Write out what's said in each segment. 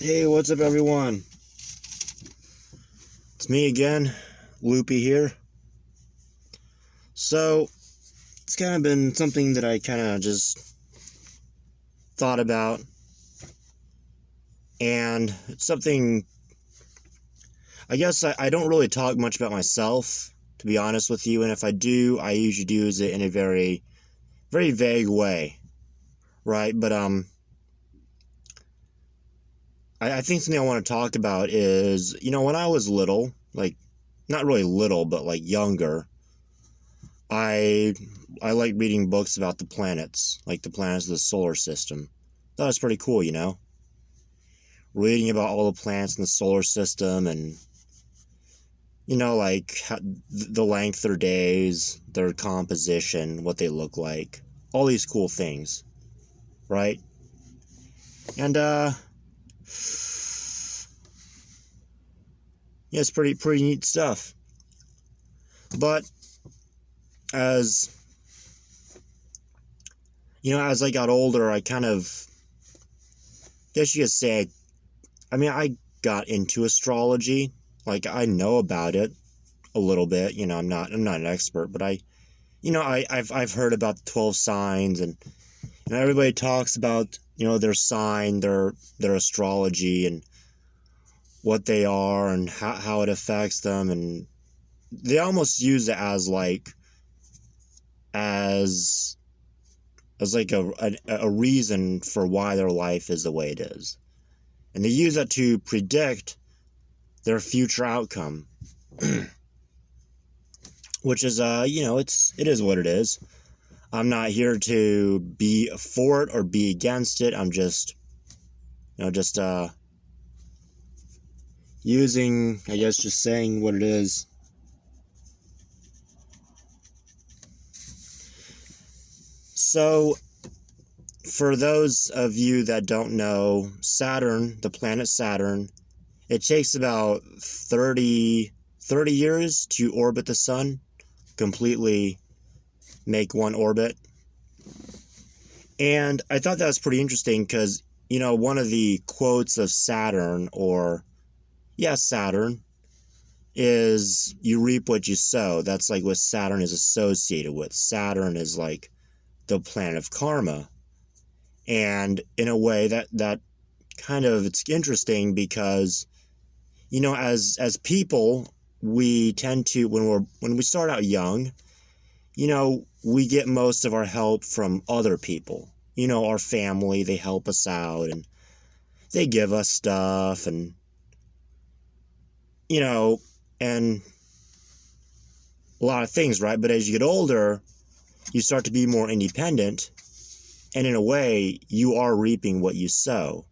Hey, what's up, everyone? It's me again, Loopy here. So, it's kind of been something that I kind of just thought about, and it's something, I guess I don't really talk much about myself, to be honest with you, and if I do, I usually do it in a very, very vague way, right? But, I think something I want to talk about is, when I was little, like, not really little, but like younger, I I like reading books about the planets, like the planets of the solar system. That was pretty cool, reading about all the planets in the solar system and like the length of their days, their composition, what they look like, all these cool things, right? And yeah, it's pretty neat stuff. But as as I got older, I kind of guess you could say I got into astrology. Like, I know about it a little bit. I'm not an expert, but I've heard about the 12 signs, and everybody talks about their sign, their astrology, and what they are and how it affects them, and they almost use it as as like a reason for why their life is the way it is, and they use that to predict their future outcome. Which is it is what it is. I'm not here to be for it or be against it. I'm just using, I guess, just saying what it is. So, for those of you that don't know, Saturn, the planet Saturn, it takes about 30 years to orbit the sun, completely make one orbit. And I thought that was pretty interesting because, one of the quotes of Saturn, Saturn, is you reap what you sow. That's like what Saturn is associated with. Saturn is like the planet of karma. And in a way that kind of, it's interesting because, as people, we tend to, when we start out young, we get most of our help from other people. Our family, they help us out and they give us stuff and and a lot of things, right? But as you get older, you start to be more independent, and in a way, you are reaping what you sow,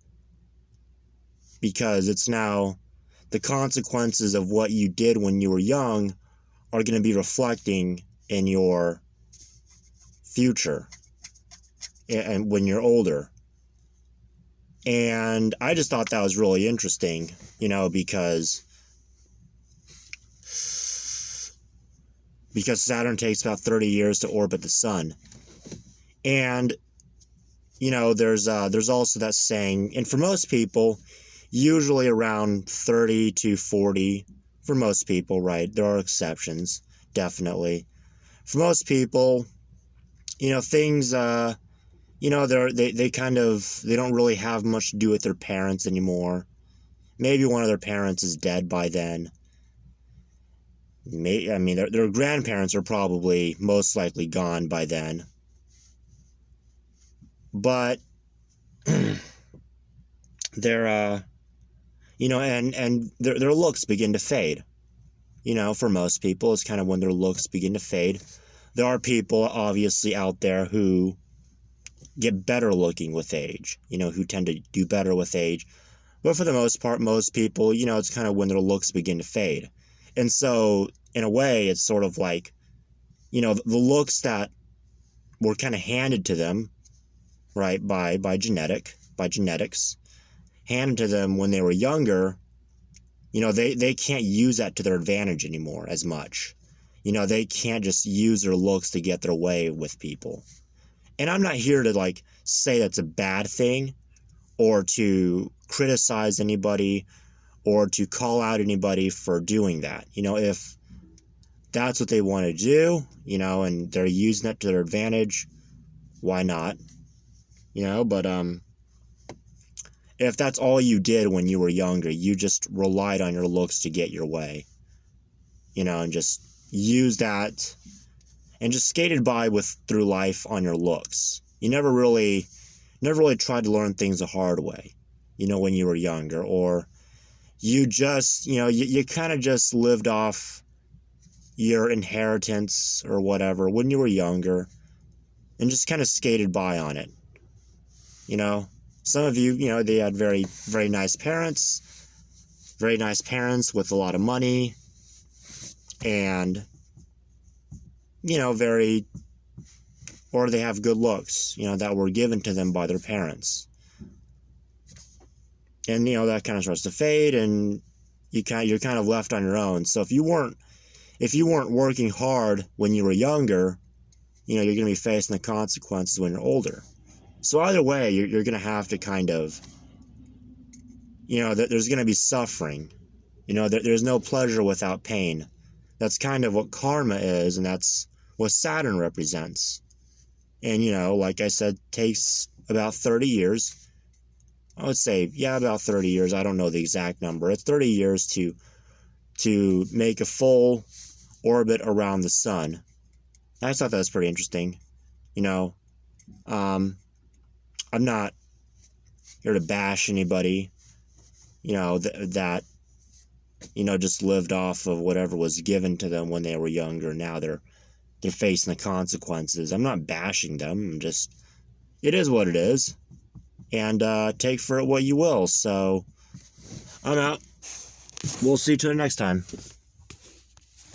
because it's now the consequences of what you did when you were young are going to be reflecting in your future and when you're older. And I just thought that was really interesting, because Saturn takes about 30 years to orbit the sun. And there's also that saying, and for most people, usually around 30 to 40, for most people, right? There are exceptions, definitely. For most people, things, they kind of, they don't really have much to do with their parents anymore. Maybe one of their parents is dead by then. Their grandparents are probably most likely gone by then. But their and their looks begin to fade. For most people, it's kind of when their looks begin to fade. There are people obviously out there who get better looking with age, who tend to do better with age. But for the most part, most people, it's kind of when their looks begin to fade. And so, in a way, it's sort of like, the looks that were kind of handed to them, right, by genetics, handed to them when they were younger, they can't use that to their advantage anymore as much. They can't just use their looks to get their way with people. And I'm not here to say that's a bad thing or to criticize anybody or to call out anybody for doing that. If that's what they want to do, and they're using it to their advantage, why not? But if that's all you did when you were younger, you just relied on your looks to get your way, and just use that and just skated by through life on your looks. You never really tried to learn things the hard way, when you were younger, or you just, you kind of just lived off your inheritance or whatever when you were younger and just kind of skated by on it. Some of you, they had very, very nice parents with a lot of money and, or they have good looks, that were given to them by their parents. And, that kind of starts to fade and you're kind of left on your own. So if you weren't working hard when you were younger, you're going to be facing the consequences when you're older. So either way, you're going to have to kind of, there's going to be suffering. There's no pleasure without pain. That's kind of what karma is, and that's what Saturn represents. And, like I said, takes about 30 years. I would say, about 30 years. I don't know the exact number. It's 30 years to make a full orbit around the sun. I just thought that was pretty interesting. I'm not here to bash anybody, that just lived off of whatever was given to them when they were younger. Now they're facing the consequences. I'm not bashing them. It is what it is. And take for it what you will. So I'm out. We'll see you till next time.